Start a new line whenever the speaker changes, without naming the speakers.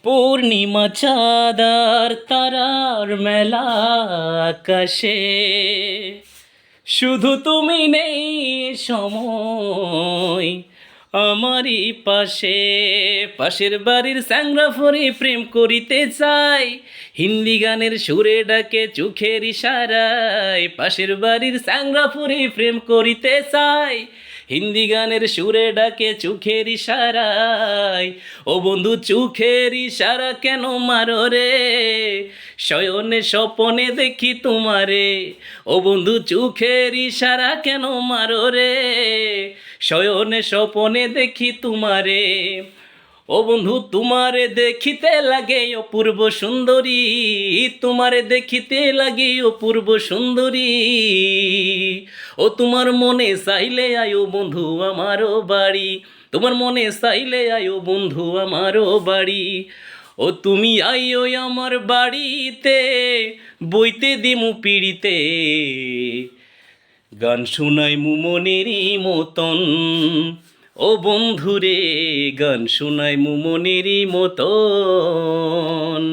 পূর্ণিমা চাঁদার তারার মেলা আকাশে, শুধু তুমি নেই এ সময় আমারই পাশে। পাশের বাড়ির স্যাংরা ফরি প্রেম করিতে চাই, হিন্দি গানের সুরে ডাকে চোখের ইশারায়। পাশের বাড়ির স্যাংরা ফরি প্রেম করিতে চাই, হিন্দি গানের সুরে ডাকে চোখের ইশারায়। ও বন্ধু চোখের ইশারা কেন মারো রে, শয়নে স্বপনে দেখি তোমারে। ও বন্ধু চোখের ইশারা কেন মারো রে, শয়নে স্বপনে দেখি তোমারে। ও বন্ধু তোমারে দেখিতে লাগে অপূর্ব সুন্দরী, তোমারে দেখিতে লাগে অপূর্ব সুন্দরী। ও তোমার মনে চাইলে আয়ো বন্ধু আমারও বাড়ি, তোমার মনে চাইলে আয়ো বন্ধু আমারও বাড়ি। ও তুমি আইও আমার বাড়িতে, বইতে দিমু পিড়িতে, গান শোনাই মনেরই মতন। ও বন্ধুরে গান শোনাই মনেরই মতন।